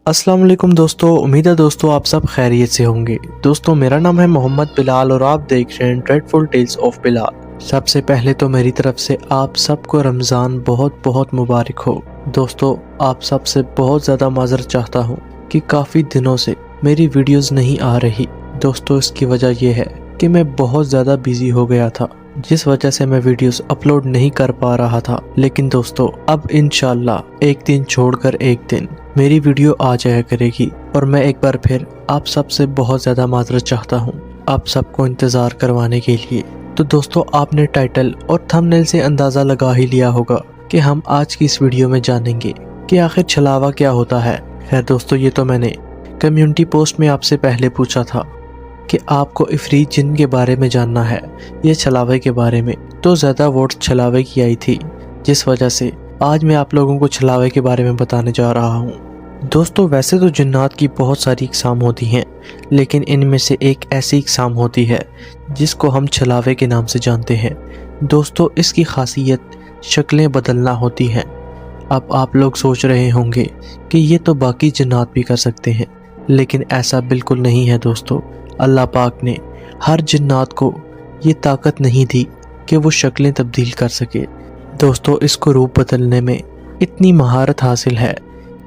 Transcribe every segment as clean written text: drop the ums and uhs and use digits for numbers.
अस्सलाम वालेकुम दोस्तों, उम्मीद है दोस्तों आप सब खैरियत से होंगे। दोस्तों मेरा नाम है मोहम्मद बिलाल और आप देख रहे हैं ड्रेडफुल टेल्स ऑफ बिलाल। सबसे पहले तो मेरी तरफ से आप सबको रमज़ान बहुत बहुत मुबारक हो। दोस्तों आप सबसे बहुत ज़्यादा माज़रत चाहता हूँ कि काफ़ी दिनों से मेरी वीडियोस नहीं आ रही। दोस्तों इसकी वजह यह है कि मैं बहुत ज़्यादा बिजी हो गया था, जिस वजह से मैं वीडियोस अपलोड नहीं कर पा रहा था। लेकिन दोस्तों अब इंशाल्लाह एक दिन छोड़कर एक दिन मेरी वीडियो आ जाया करेगी और मैं एक बार फिर आप सबसे बहुत ज़्यादा माज़रत चाहता हूँ आप सबको इंतज़ार करवाने के लिए। तो दोस्तों आपने टाइटल और थंबनेल से अंदाज़ा लगा ही लिया होगा कि हम आज की इस वीडियो में जानेंगे कि आखिर छलावा क्या होता है। खैर दोस्तों ये तो मैंने कम्युनिटी पोस्ट में आपसे पहले पूछा था कि आपको इफरीत जिन के बारे में जानना है या छलावे के बारे में, तो ज़्यादा वोट छलावे की आई थी, जिस वजह से आज मैं आप लोगों को छलावे के बारे में बताने जा रहा हूँ। दोस्तों वैसे तो जिन्नात की बहुत सारी इकसाम होती हैं, लेकिन इनमें से एक ऐसी इकसाम होती है जिसको हम छलावे के नाम से जानते हैं। दोस्तों इसकी खासियत शक्लें बदलना होती हैं। अब आप लोग सोच रहे होंगे कि ये तो बाकी जिन्नात भी कर सकते हैं, लेकिन ऐसा बिल्कुल नहीं है दोस्तों। अल्लाह पाक ने हर जिन्नात को ये ताकत नहीं दी कि वो शक्लें तब्दील कर सके। दोस्तों इसको रूप बदलने में इतनी महारत हासिल है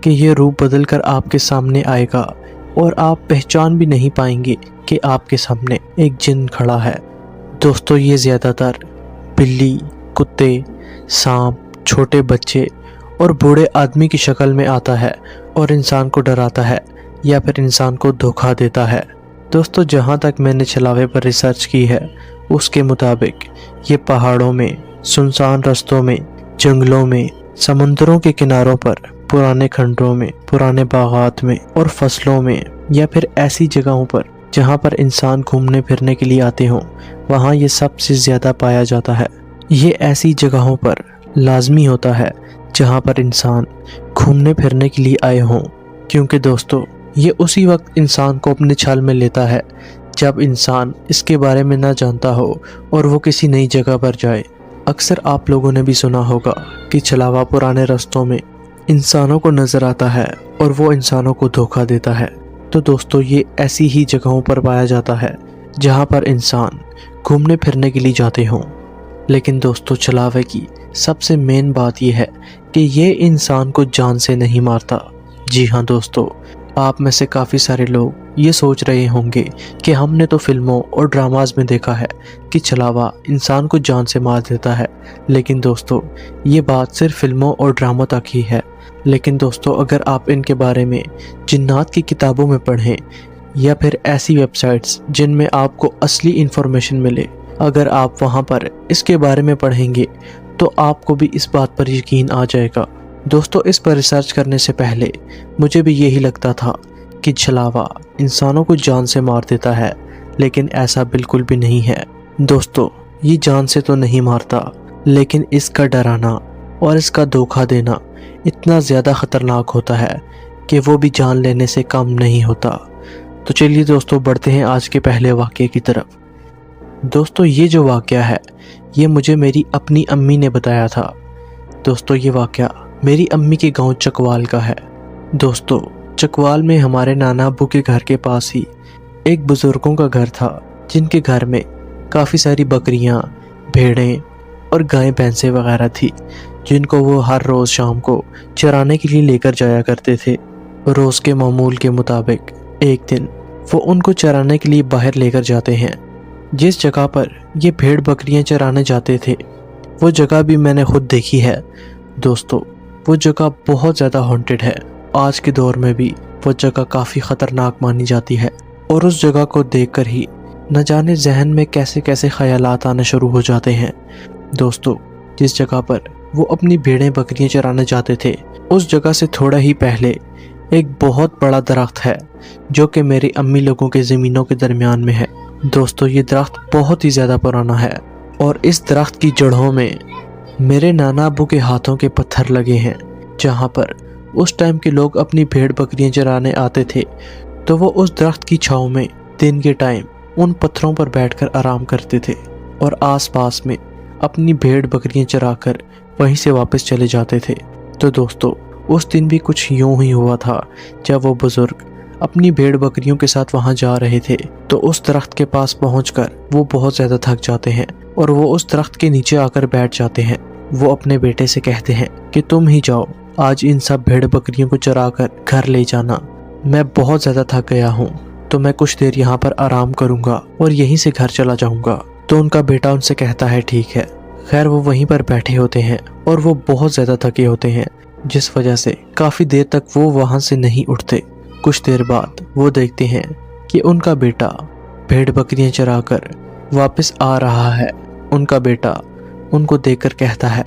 कि ये रूप बदल कर आपके सामने आएगा और आप पहचान भी नहीं पाएंगे कि आपके सामने एक जिन खड़ा है। दोस्तों ये ज़्यादातर बिल्ली, कुत्ते, सांप, छोटे बच्चे और बूढ़े आदमी की शक्ल में आता है और इंसान को डराता है या फिर इंसान को धोखा देता है। दोस्तों जहाँ तक मैंने छलावे पर रिसर्च की है उसके मुताबिक ये पहाड़ों में, सुनसान रास्तों में, जंगलों में, समुद्रों के किनारों पर, पुराने खंडरों में, पुराने बागात में और फसलों में, या फिर ऐसी जगहों पर जहाँ पर इंसान घूमने फिरने के लिए आते हों, वहाँ ये सबसे ज़्यादा पाया जाता है। ये ऐसी जगहों पर लाजमी होता है जहाँ पर इंसान घूमने फिरने के लिए आए हों, क्योंकि दोस्तों ये उसी वक्त इंसान को अपने छाल में लेता है जब इंसान इसके बारे में ना जानता हो और वो किसी नई जगह पर जाए। अक्सर आप लोगों ने भी सुना होगा कि छलावा पुराने रास्तों में इंसानों को नज़र आता है और वो इंसानों को धोखा देता है। तो दोस्तों ये ऐसी ही जगहों पर पाया जाता है जहाँ पर इंसान घूमने फिरने के लिए जाते हों। लेकिन दोस्तों छलावे की सबसे मेन बात यह है कि ये इंसान को जान से नहीं मारता। जी हाँ दोस्तों, आप में से काफ़ी सारे लोग ये सोच रहे होंगे कि हमने तो फिल्मों और ड्रामाज में देखा है कि छलावा इंसान को जान से मार देता है। लेकिन दोस्तों ये बात सिर्फ फिल्मों और ड्रामों तक ही है। लेकिन दोस्तों अगर आप इनके बारे में जिन्नात की किताबों में पढ़ें या फिर ऐसी वेबसाइट्स जिनमें आपको असली इन्फॉर्मेशन मिले, अगर आप वहाँ पर इसके बारे में पढ़ेंगे तो आपको भी इस बात पर यकीन आ जाएगा। दोस्तों इस पर रिसर्च करने से पहले मुझे भी यही लगता था कि छलावा इंसानों को जान से मार देता है, लेकिन ऐसा बिल्कुल भी नहीं है। दोस्तों ये जान से तो नहीं मारता, लेकिन इसका डराना और इसका धोखा देना इतना ज़्यादा ख़तरनाक होता है कि वो भी जान लेने से कम नहीं होता। तो चलिए दोस्तों बढ़ते हैं आज के पहले वाक़ये की तरफ। दोस्तों ये जो वाक़या है ये मुझे मेरी अपनी अम्मी ने बताया था। दोस्तों ये वाक़या मेरी अम्मी के गांव चकवाल का है। दोस्तों चकवाल में हमारे नाना अब्बू के घर के पास ही एक बुज़ुर्गों का घर था, जिनके घर में काफ़ी सारी बकरियां, भेड़ें और गायें भैंसें वगैरह थी, जिनको वो हर रोज़ शाम को चराने के लिए लेकर जाया करते थे। रोज़ के मामूल के मुताबिक एक दिन वो उनको चराने के लिए बाहर लेकर जाते हैं। जिस जगह पर ये भेड़ बकरियां चराने जाते थे वो जगह भी मैंने खुद देखी है। दोस्तों वो जगह बहुत ज़्यादा हॉन्टेड है। आज के दौर में भी वो जगह काफ़ी ख़तरनाक मानी जाती है और उस जगह को देखकर ही न जाने जहन में कैसे कैसे ख्यालात आना शुरू हो जाते हैं। दोस्तों जिस जगह पर वो अपनी भेड़ें बकरियां चराने जाते थे उस जगह से थोड़ा ही पहले एक बहुत बड़ा दरख्त है जो कि मेरी अम्मी लोगों के ज़मीनों के दरमियान में है। दोस्तों ये दरख्त बहुत ही ज़्यादा पुराना है और इस दरख्त की जड़ों में मेरे नाना अब्बू के हाथों के पत्थर लगे हैं। जहाँ पर उस टाइम के लोग अपनी भेड़ बकरियां चराने आते थे तो वो उस दरख्त की छांव में दिन के टाइम उन पत्थरों पर बैठकर आराम करते थे और आसपास में अपनी भेड़ बकरियां चराकर वहीं से वापस चले जाते थे। तो दोस्तों उस दिन भी कुछ यूं ही हुआ था। जब वो बुजुर्ग अपनी भेड़ बकरियों के साथ वहां जा रहे थे तो उस दरख्त के पास पहुंचकर वो बहुत ज्यादा थक जाते हैं और वो उस दरख्त के नीचे आकर बैठ जाते हैं। वो अपने बेटे से कहते हैं कि तुम ही जाओ, आज इन सब भेड़ बकरियों को चराकर घर ले जाना। मैं बहुत ज्यादा थक गया हूँ, तो मैं कुछ देर यहाँ पर आराम करूंगा और यहीं से घर चला जाऊंगा। तो उनका बेटा उनसे कहता है ठीक है। खैर वो वहीं पर बैठे होते हैं और वो बहुत ज्यादा थके होते हैं, जिस वजह से काफी देर तक वो वहां से नहीं उठते। कुछ देर बाद वो देखते हैं कि उनका बेटा भेड़ बकरियां चराकर वापस आ रहा है। उनका बेटा उनको देखकर कहता है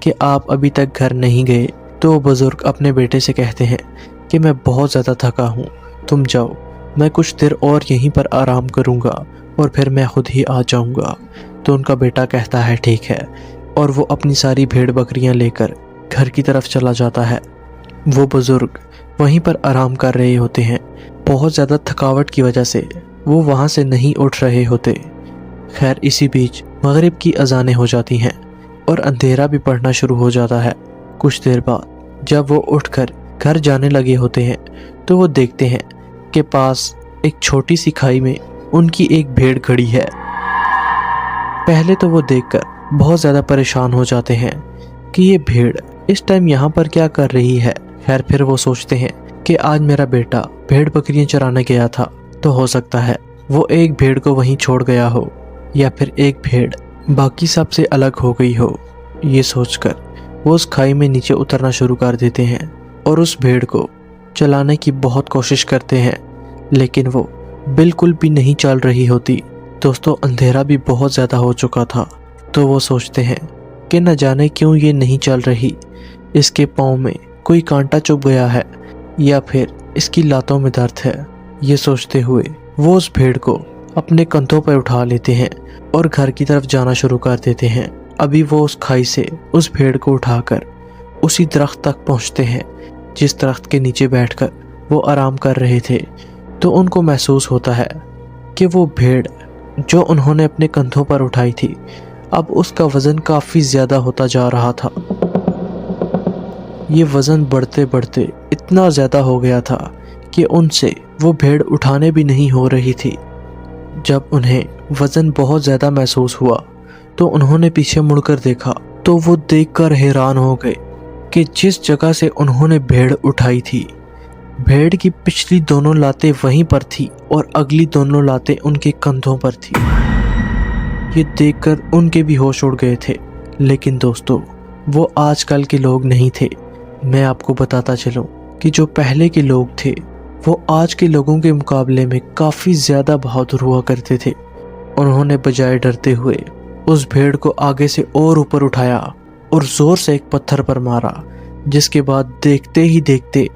कि आप अभी तक घर नहीं गए। तो वो बुजुर्ग अपने बेटे से कहते हैं कि मैं बहुत ज़्यादा थका हूँ, तुम जाओ, मैं कुछ देर और यहीं पर आराम करूँगा और फिर मैं खुद ही आ जाऊँगा। तो उनका बेटा कहता है ठीक है, और वो अपनी सारी भेड़ बकरियां लेकर घर की तरफ चला जाता है। वो बुजुर्ग वहीं पर आराम कर रहे होते हैं। बहुत ज़्यादा थकावट की वजह से वो वहाँ से नहीं उठ रहे होते। खैर इसी बीच मगरिब की अजानें हो जाती हैं और अंधेरा भी पड़ना शुरू हो जाता है। कुछ देर बाद जब वो उठकर घर जाने लगे होते हैं तो वो देखते हैं कि पास एक छोटी सी खाई में उनकी एक भेड़ खड़ी है। पहले तो वो देखकर बहुत ज़्यादा परेशान हो जाते हैं कि ये भेड़ इस टाइम यहाँ पर क्या कर रही है। खैर फिर वो सोचते हैं कि आज मेरा बेटा भेड़ बकरियां चराने गया था, तो हो सकता है वो एक भेड़ को वहीं छोड़ गया हो या फिर एक भेड़ बाकी सब से अलग हो गई हो। ये सोचकर वो उस खाई में नीचे उतरना शुरू कर देते हैं और उस भेड़ को चलाने की बहुत कोशिश करते हैं, लेकिन वो बिल्कुल भी नहीं चल रही होती। दोस्तों अंधेरा भी बहुत ज़्यादा हो चुका था, तो वो सोचते हैं कि न जाने क्यों ये नहीं चल रही, इसके पाँव में कोई कांटा चुभ गया है या फिर इसकी लातों में दर्द है। ये सोचते हुए वो उस भेड़ को अपने कंधों पर उठा लेते हैं और घर की तरफ जाना शुरू कर देते हैं। अभी वो उस खाई से उस भेड़ को उठाकर उसी दरख्त तक पहुंचते हैं जिस दरख्त के नीचे बैठकर वो आराम कर रहे थे। तो उनको महसूस होता है कि वो भेड़ जो उन्होंने अपने कंधों पर उठाई थी, अब उसका वज़न काफ़ी ज़्यादा होता जा रहा था। ये वज़न बढ़ते बढ़ते इतना ज़्यादा हो गया था कि उनसे वो भेड़ उठाने भी नहीं हो रही थी। जब उन्हें वज़न बहुत ज़्यादा महसूस हुआ तो उन्होंने पीछे मुड़कर देखा, तो वो देखकर हैरान हो गए कि जिस जगह से उन्होंने भेड़ उठाई थी, भेड़ की पिछली दोनों लातें वहीं पर थी और अगली दोनों लातें उनके कंधों पर थी। ये देखकर उनके भी होश उड़ गए थे। लेकिन दोस्तों वो आजकल के लोग नहीं थे। मैं आपको बताता चलूं कि जो पहले के लोग थे वो आज के लोगों के मुकाबले में काफ़ी ज़्यादा बहादुर हुआ करते थे। उन्होंने बजाय डरते हुए उस भेड़ को आगे से और ऊपर उठाया और ज़ोर से एक पत्थर पर मारा, जिसके बाद देखते ही देखते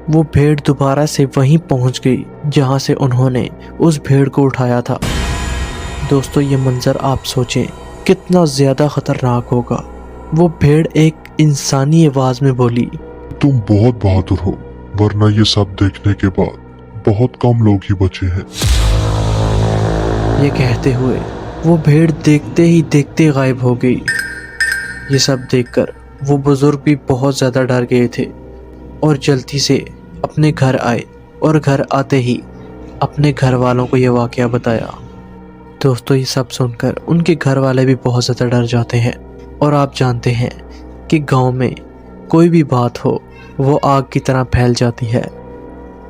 वो भेड़ दोबारा से वहीं पहुंच गई जहां से उन्होंने उस भेड़ को उठाया था। दोस्तों ये मंजर आप सोचें कितना ज़्यादा ख़तरनाक होगा। वो भेड़ एक इंसानी आवाज़ में बोली, तुम बहुत बहादुर हो, वरना ये सब देखने के बाद बहुत कम लोग ही बचे हैं। ये कहते हुए वो भेड़ देखते ही देखते गायब हो गई। ये सब देखकर वो बुजुर्ग भी बहुत ज़्यादा डर गए थे और जल्दी से अपने घर आए और घर आते ही अपने घर वालों को ये वाक़या बताया। दोस्तों ये सब सुनकर उनके घर वाले भी बहुत ज़्यादा डर जाते हैं। और आप जानते हैं कि गांव में कोई भी बात हो वो आग की तरह फैल जाती है।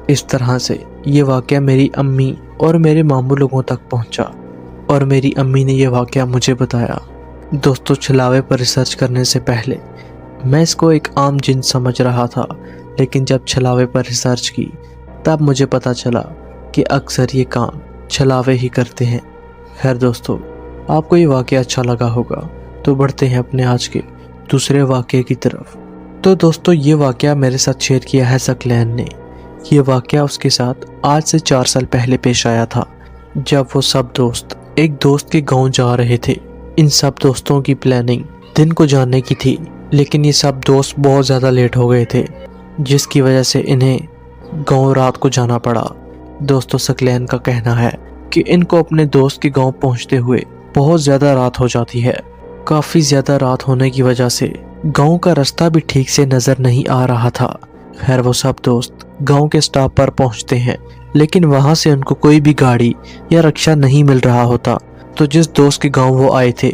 इस तरह से ये वाक़या मेरी अम्मी और मेरे मामू लोगों तक पहुंचा और मेरी अम्मी ने ये वाक़या मुझे बताया। दोस्तों छलावे पर रिसर्च करने से पहले मैं इसको एक आम जिन समझ रहा था, लेकिन जब छलावे पर रिसर्च की तब मुझे पता चला कि अक्सर ये काम छलावे ही करते हैं। खैर दोस्तों आपको ये वाक़या अच्छा लगा होगा, तो बढ़ते हैं अपने आज के दूसरे वाक़ये की तरफ। तो दोस्तों ये वाक़या मेरे साथ शेयर किया है सकलैन ने। ये वाक़या उसके साथ आज से 4 साल पहले पेश आया था, जब वो सब दोस्त एक दोस्त के गांव जा रहे थे। इन सब दोस्तों की प्लानिंग दिन को जाने की थी, लेकिन ये सब दोस्त बहुत ज़्यादा लेट हो गए थे, जिसकी वजह से इन्हें गांव रात को जाना पड़ा। दोस्तों सकलैन का कहना है कि इनको अपने दोस्त के गांव पहुंचते हुए बहुत ज़्यादा रात हो जाती है। काफ़ी ज़्यादा रात होने की वजह से गांव का रास्ता भी ठीक से नज़र नहीं आ रहा था। خیر وہ سب دوست گاؤں کے سٹاپ پر پہنچتے ہیں، لیکن وہاں سے ان کو کوئی بھی گاڑی یا رکشہ نہیں مل رہا ہوتا۔ تو جس دوست کے گاؤں وہ آئے تھے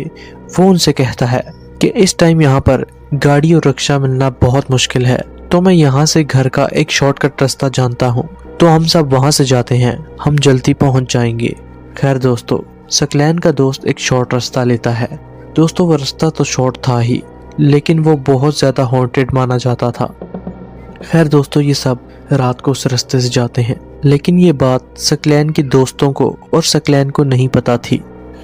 وہ ان سے کہتا ہے کہ اس ٹائم یہاں پر گاڑی اور رکشہ ملنا بہت مشکل ہے، تو میں یہاں سے گھر کا ایک شارٹ کٹ راستہ جانتا ہوں، تو ہم سب وہاں سے جاتے ہیں، ہم جلدی پہنچ جائیں گے۔ خیر دوستو ثقلین کا دوست ایک شارٹ راستہ لیتا ہے۔ دوستو وہ راستہ تو شارٹ تھا ہی، لیکن وہ بہت زیادہ ہانٹیڈ مانا جاتا تھا۔ خیر دوستو یہ سب رات کو اس راستے سے جاتے ہیں، لیکن یہ بات ثقلین کے دوستوں کو اور ثقلین کو نہیں پتا تھی۔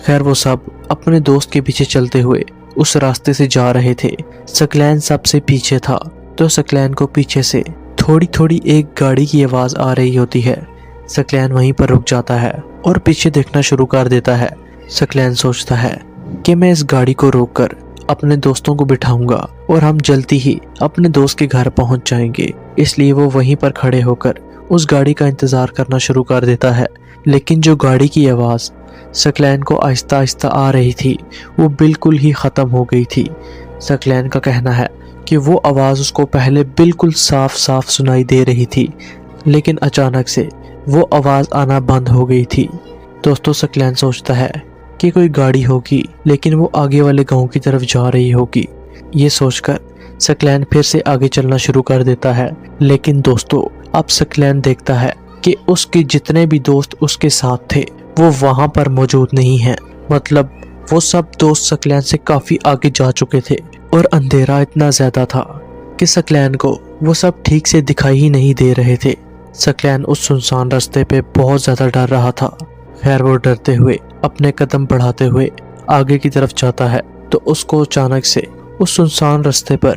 خیر وہ سب اپنے دوست کے پیچھے چلتے ہوئے اس راستے سے جا رہے تھے۔ ثقلین سب سے پیچھے تھا، تو ثقلین کو پیچھے سے تھوڑی تھوڑی ایک گاڑی کی آواز آ رہی ہوتی ہے۔ ثقلین وہیں پر رک جاتا ہے اور پیچھے دیکھنا شروع کر دیتا ہے۔ ثقلین سوچتا ہے کہ میں اس گاڑی کو روک کر اپنے دوستوں کو بٹھاؤں گا اور ہم جلدی ہی اپنے دوست کے گھر پہنچ جائیں گے، اس لیے وہ وہیں پر کھڑے ہو کر اس گاڑی کا انتظار کرنا شروع کر دیتا ہے۔ لیکن جو گاڑی کی آواز ثقلین کو آہستہ آہستہ آ رہی تھی وہ بالکل ہی ختم ہو گئی تھی۔ ثقلین کا کہنا ہے کہ وہ آواز اس کو پہلے بالکل صاف صاف سنائی دے رہی تھی، لیکن اچانک سے وہ آواز آنا بند ہو گئی تھی۔ دوستو ثقلین سوچتا ہے کہ کوئی گاڑی ہوگی، لیکن وہ آگے والے گاؤں کی طرف جا رہی ہوگی۔ یہ سوچ کر ثقلین پھر سے آگے چلنا شروع کر دیتا ہے، لیکن دوستو اب ثقلین دیکھتا ہے کہ اس کے جتنے بھی دوست اس کے ساتھ تھے وہ وہاں پر موجود نہیں ہیں، مطلب وہ سب دوست ثقلین سے کافی آگے جا چکے تھے، اور اندھیرا اتنا زیادہ تھا کہ ثقلین کو وہ سب ٹھیک سے دکھائی ہی نہیں دے رہے تھے۔ ثقلین اس سنسان راستے پہ بہت زیادہ ڈر رہا تھا۔ خیر وہ ڈرتے ہوئے اپنے قدم بڑھاتے ہوئے آگے کی طرف جاتا ہے، تو اس کو اچانک سے اس سنسان راستے پر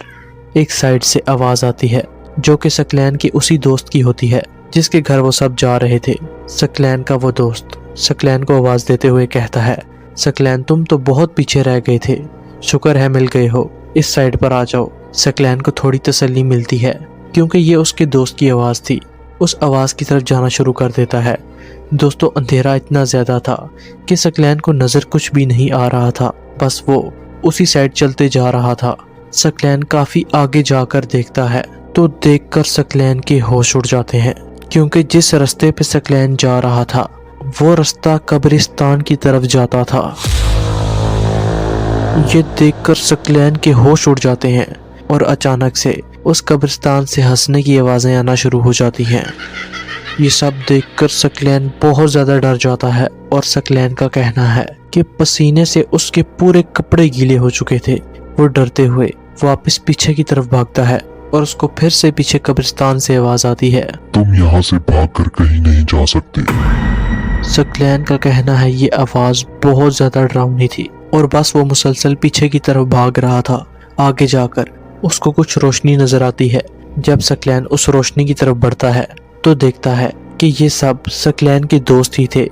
ایک سائیڈ سے آواز آتی ہے، جو کہ ثقلین کی اسی دوست کی ہوتی ہے جس کے گھر وہ سب جا رہے تھے۔ ثقلین کا وہ دوست ثقلین کو آواز دیتے ہوئے کہتا ہے، ثقلین تم تو بہت پیچھے رہ گئے تھے، شکر ہے مل گئے ہو، اس سائیڈ پر آ جاؤ۔ ثقلین کو تھوڑی تسلی ملتی ہے کیونکہ یہ اس کے دوست کی آواز تھی۔ اس آواز کی طرف جانا شروع کر دیتا ہے۔ دوستو اندھیرا اتنا زیادہ تھا کہ ثقلین کو نظر کچھ بھی نہیں آ رہا تھا، بس وہ اسی سائیڈ چلتے جا رہا تھا۔ ثقلین کافی آگے جا کر دیکھتا ہے تو دیکھ کر ثقلین کے ہوش اڑ جاتے ہیں، کیونکہ جس راستے پہ ثقلین جا رہا تھا وہ راستہ قبرستان کی طرف جاتا تھا۔ یہ دیکھ کر ثقلین کے ہوش اڑ جاتے ہیں اور اچانک سے اس قبرستان سے ہنسنے کی آوازیں آنا شروع ہو جاتی ہیں۔ یہ سب دیکھ کر ثقلین بہت زیادہ ڈر جاتا ہے، اور ثقلین کا کہنا ہے کہ پسینے سے اس کے پورے کپڑے گیلے ہو چکے تھے۔ وہ ڈرتے ہوئے واپس پیچھے کی طرف بھاگتا ہے، اور اس کو پھر سے پیچھے قبرستان سے آواز آتی ہے، تم یہاں سے بھاگ کر کہیں نہیں جا سکتے۔ ثقلین کا کہنا ہے یہ آواز بہت زیادہ ڈراؤنی تھی، اور بس وہ مسلسل پیچھے کی طرف بھاگ رہا تھا۔ آگے جا کر اس کو کچھ روشنی نظر آتی ہے۔ جب ثقلین اس روشنی کی طرف بڑھتا ہے تو دیکھتا ہے کہ یہ سب ثقلین کے دوست ہی تھے،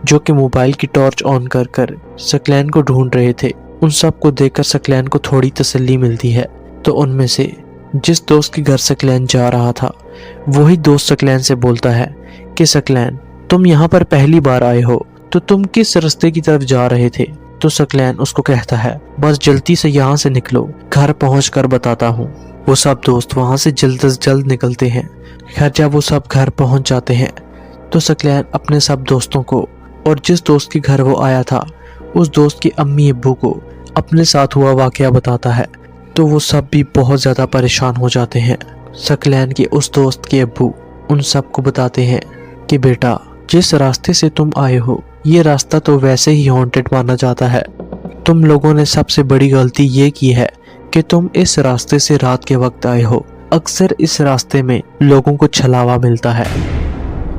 جو کہ موبائل کی ٹارچ آن کر کر ثقلین کو ڈھونڈ رہے تھے۔ ان سب کو دیکھ کر ثقلین کو تھوڑی تسلی ملتی ہے، تو ان میں سے جس دوست کے گھر ثقلین جا رہا تھا وہی دوست ثقلین سے بولتا ہے کہ ثقلین تم یہاں پر پہلی بار آئے ہو، تو تم کس راستے کی طرف جا رہے تھے؟ تو ثقلین اس کو کہتا ہے بس جلدی سے یہاں سے نکلو، گھر پہنچ کر بتاتا ہوں۔ وہ سب دوست وہاں سے جلد از جلد نکلتے ہیں۔ خیر جب وہ سب گھر پہنچ جاتے ہیں تو ثقلین اپنے سب دوستوں کو اور جس دوست کے گھر وہ آیا تھا اس دوست کی امی ابو کو اپنے ساتھ ہوا واقعہ بتاتا ہے، تو وہ سب بھی بہت زیادہ پریشان ہو جاتے ہیں۔ ثقلین کے اس دوست کے ابو ان سب کو بتاتے ہیں کہ بیٹا جس راستے سے تم آئے ہو یہ راستہ تو ویسے ہی ہانٹڈ مانا جاتا ہے، تم لوگوں نے سب سے بڑی غلطی یہ کی ہے کہ تم اس راستے سے رات کے وقت آئے ہو۔ اکثر اس راستے میں لوگوں کو چھلاوا ملتا ہے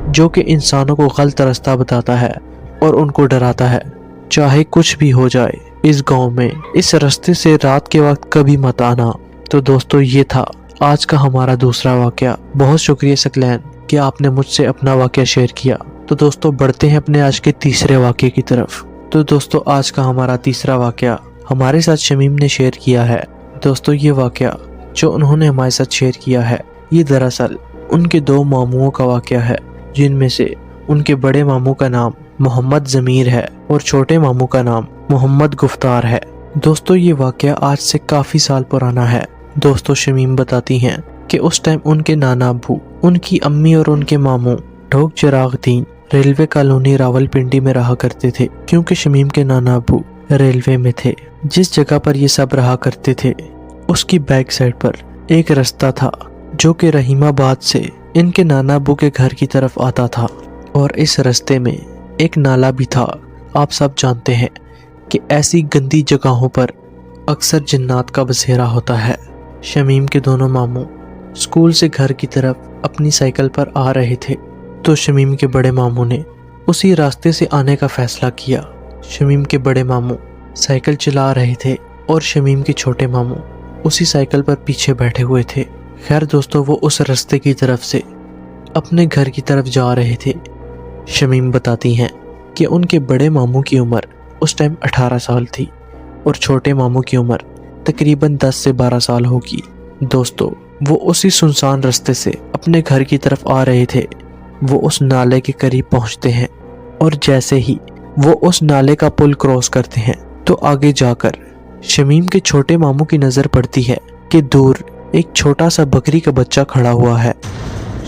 جو کہ انسانوں کو غلط راستہ بتاتا ہے اور ان کو ڈراتا ہے، چاہے کچھ بھی ہو جائے اس گاؤں میں اس راستے سے رات کے وقت کبھی مت آنا۔ تو دوستو یہ تھا آج کا ہمارا دوسرا واقعہ۔ بہت شکریہ ثقلین کہ آپ نے مجھ سے اپنا واقعہ شیئر کیا۔ تو دوستو بڑھتے ہیں اپنے آج کے تیسرے واقعے کی طرف۔ تو دوستو آج کا ہمارا تیسرا واقعہ ہمارے ساتھ شمیم نے شیئر کیا ہے۔ دوستو یہ واقعہ جو انہوں نے ہمارے ساتھ شیئر کیا ہے یہ دراصل ان کے دو ماموں کا واقعہ ہے، جن میں سے ان کے بڑے ماموں کا نام محمد ضمیر ہے اور چھوٹے ماموں کا نام محمد گفتار ہے۔ دوستو یہ واقعہ آج سے کافی سال پرانا ہے۔ دوستو شمیم بتاتی ہیں کہ उस टाइम उनके नाना अब्बू, उनकी अम्मी और उनके मामू ढोक चिरागुद्दीन रेलवे कॉलोनी रावलपिंडी में रहा करते थे, क्योंकि शमीम के नाना अब्बू रेलवे में थे। जिस जगह पर ये सब रहा करते थे उसकी बैक साइड पर एक रास्ता था जो कि रहीमाबाद से इनके नाना अब्बू के घर की तरफ आता था, और इस रास्ते में एक नाला भी था। आप सब जानते हैं कि ऐसी गंदी जगहों पर अक्सर जिन्नात का बसेरा होता है। शमीम के दोनों मामू स्कूल से घर की तरफ अपनी साइकिल पर आ रहे थे, तो शमीम के बड़े मामू ने उसी रास्ते से आने का फैसला किया। शमीम के बड़े मामू साइकिल चला रहे थे और शमीम के छोटे मामू उसी साइकिल पर पीछे बैठे हुए थे। खैर दोस्तों, वो उस रास्ते की तरफ से अपने घर की तरफ जा रहे थे। शमीम बताती हैं कि उनके बड़े मामू की उम्र उस टाइम 18 साल थी और छोटे मामू की उम्र तकरीबन 10 से 12 साल होगी। दोस्तों, वो उसी सुनसान रास्ते से अपने घर की तरफ आ रहे थे। वो उस नाले के करीब पहुंचते हैं और जैसे ही वो उस नाले का पुल क्रॉस करते हैं तो आगे जाकर शमीम के छोटे मामू की नज़र पड़ती है कि दूर एक छोटा सा बकरी का बच्चा खड़ा हुआ है।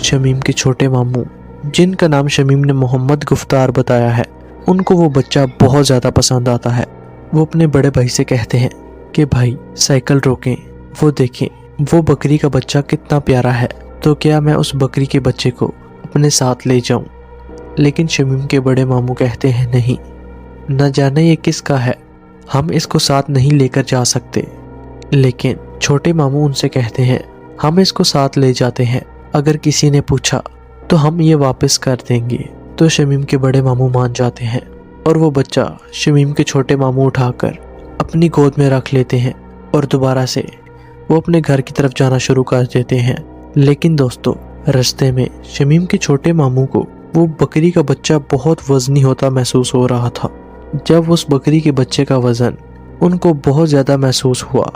शमीम के छोटे मामू, जिनका नाम शमीम ने मोहम्मद गुफ्तार बताया है, उनको वो बच्चा बहुत ज़्यादा पसंद आता है। वो अपने बड़े भाई से कहते हैं कि भाई साइकिल रोकें, वो देखें वो बकरी का बच्चा कितना प्यारा है, तो क्या मैं उस बकरी के बच्चे को अपने साथ ले जाऊं? लेकिन शमीम के बड़े मामू कहते हैं नहीं, न जाने ये किसका है, हम इसको साथ नहीं लेकर जा सकते। लेकिन छोटे मामू उनसे कहते हैं हम इसको साथ ले जाते हैं, अगर किसी ने पूछा तो हम ये वापस कर देंगे। तो शमीम के बड़े मामू मान जाते हैं और वो बच्चा शमीम के छोटे मामू उठाकर अपनी गोद में रख लेते हैं और दोबारा से वो अपने घर की तरफ जाना शुरू कर देते हैं। लेकिन दोस्तों, रास्ते में शमीम के छोटे मामू को वो बकरी का बच्चा बहुत वजनी होता महसूस हो रहा था। जब उस बकरी के बच्चे का वजन उनको बहुत ज़्यादा महसूस हुआ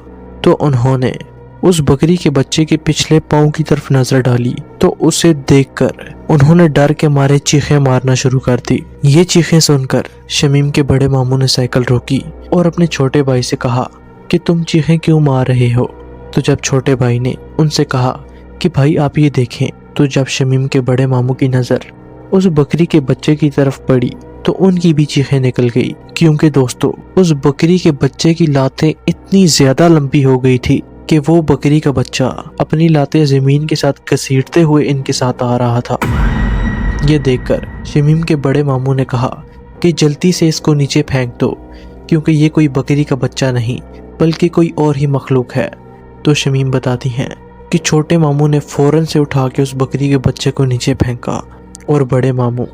तो उन्होंने उस बकरी के बच्चे के पिछले पाँव की तरफ नजर डाली, तो उसे देखकर उन्होंने डर के मारे चीखें मारना शुरू कर दी। ये चीखें सुनकर शमीम के बड़े मामू ने साइकिल रोकी और अपने छोटे भाई से कहा कि तुम चीखें क्यों मार रहे हो? तो जब छोटे भाई ने उनसे कहा कि भाई आप ये देखें, तो जब शमीम के बड़े मामू की नज़र उस बकरी के बच्चे की तरफ पड़ी तो उनकी भी चीखें निकल गई, क्योंकि दोस्तों उस बकरी के बच्चे की लातें इतनी ज़्यादा लंबी हो गई थी कि वो बकरी का बच्चा अपनी लातें ज़मीन के साथ घसीटते हुए इनके साथ आ रहा था। ये देखकर शमीम के बड़े मामू ने कहा कि जल्दी से इसको नीचे फेंक दो, क्योंकि ये कोई बकरी का बच्चा नहीं बल्कि कोई और ही मखलूक है। तो शमीम बताती हैं कि छोटे मामू ने फ़ौरन से उठा के उस बकरी के बच्चे को नीचे फेंका और बड़े मामू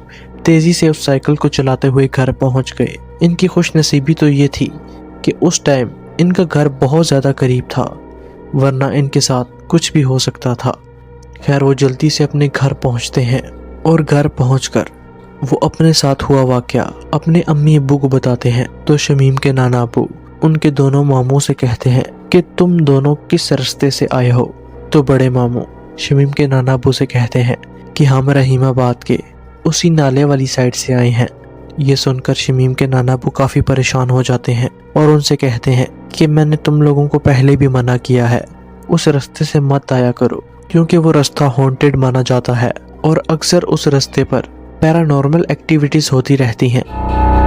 तेज़ी से उस साइकिल को चलाते हुए घर पहुंच गए। इनकी खुशनसीबी तो ये थी कि उस टाइम इनका घर बहुत ज़्यादा करीब था, वरना इनके साथ कुछ भी हो सकता था। खैर, वो जल्दी से अपने घर पहुंचते हैं और घर पहुंचकर वो अपने साथ हुआ वाक़या अपने अम्मी अब्बू को बताते हैं। तो शमीम के नाना अब्बू उनके दोनों मामू से कहते हैं कि तुम दोनों किस रास्ते से आए हो? तो बड़े मामू शमीम के नाना अब्बू से कहते हैं कि हम रहीमाबाद के उसी नाले वाली साइड से आए हैं। ये सुनकर शमीम के नाना अब्बू काफ़ी परेशान हो जाते हैं और उनसे कहते हैं कि मैंने तुम लोगों को पहले भी मना किया है, उस रास्ते से मत आया करो, क्योंकि वो रास्ता हॉन्टेड माना जाता है और अक्सर उस रास्ते पर पैरानॉर्मल एक्टिविटीज़ होती रहती हैं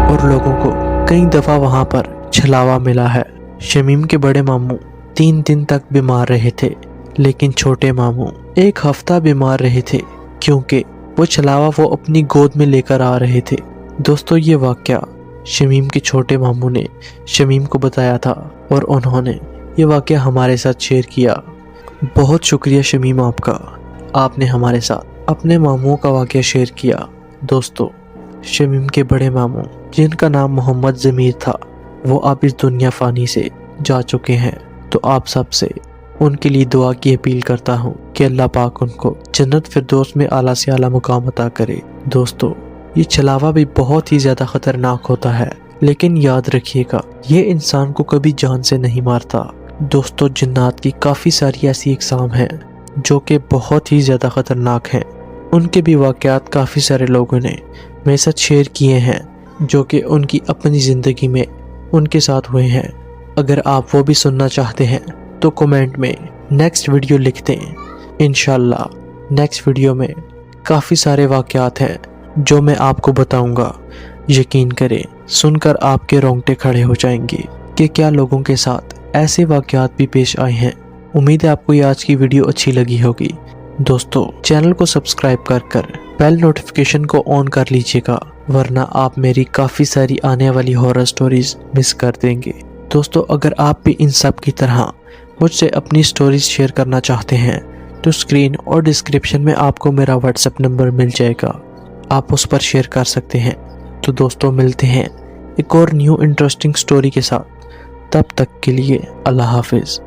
और लोगों को कई दफ़ा वहाँ पर छलावा मिला है। शमीम के बड़े मामू 3 दिन तक बीमार रहे थे, लेकिन छोटे मामू 1 हफ्ता बीमार रहे थे, क्योंकि वो छलावा वो अपनी गोद में लेकर आ रहे थे। दोस्तों, ये वाक़या शमीम के छोटे मामू ने शमीम को बताया था और उन्होंने ये वाक़या हमारे साथ शेयर किया। बहुत शुक्रिया शमीम आपका, आपने हमारे साथ अपने मामूओं का वाक़या शेयर किया। दोस्तों, शमीम के बड़े मामू, जिनका नाम मोहम्मद ज़मीर था, वो अब इस दुनिया फ़ानी से जा चुके हैं। तो आप सब से उनके लिए दुआ की अपील करता हूँ कि अल्लाह पाक उनको जन्नत फिरदौस में आला से आला मुकाम अता करे। दोस्तों, ये छलावा भी बहुत ही ज़्यादा ख़तरनाक होता है, लेकिन याद रखिएगा ये इंसान को कभी जान से नहीं मारता। दोस्तों, जिन्नात की काफ़ी सारी ऐसी इक़साम हैं जो कि बहुत ही ज़्यादा ख़तरनाक हैं। उनके भी वाक़यात काफ़ी सारे लोगों ने मेरे साथ शेयर किए हैं जो कि उनकी अपनी ज़िंदगी में उनके साथ हुए हैं। अगर आप वो भी सुनना चाहते हैं तो कमेंट में नेक्स्ट वीडियो लिख दें, इंशाल्लाह नेक्स्ट वीडियो में काफ़ी सारे वाक़यात हैं जो मैं आपको बताऊंगा। यकीन करें, सुनकर आपके रोंगटे खड़े हो जाएंगे कि क्या लोगों के साथ ऐसे वाक़यात भी पेश आए हैं। उम्मीद है आपको ये आज की वीडियो अच्छी लगी होगी। दोस्तों, चैनल को सब्सक्राइब कर बेल नोटिफिकेशन को ऑन कर लीजिएगा, वरना आप मेरी काफ़ी सारी आने वाली हॉरर स्टोरीज मिस कर देंगे। दोस्तों, अगर आप भी इन सब की तरह मुझसे अपनी स्टोरीज शेयर करना चाहते हैं तो स्क्रीन और डिस्क्रिप्शन में आपको मेरा व्हाट्सएप नंबर मिल जाएगा, आप उस पर शेयर कर सकते हैं। तो दोस्तों, मिलते हैं एक और न्यू इंटरेस्टिंग स्टोरी के साथ। तब तक के लिए अल्लाह हाफिज़।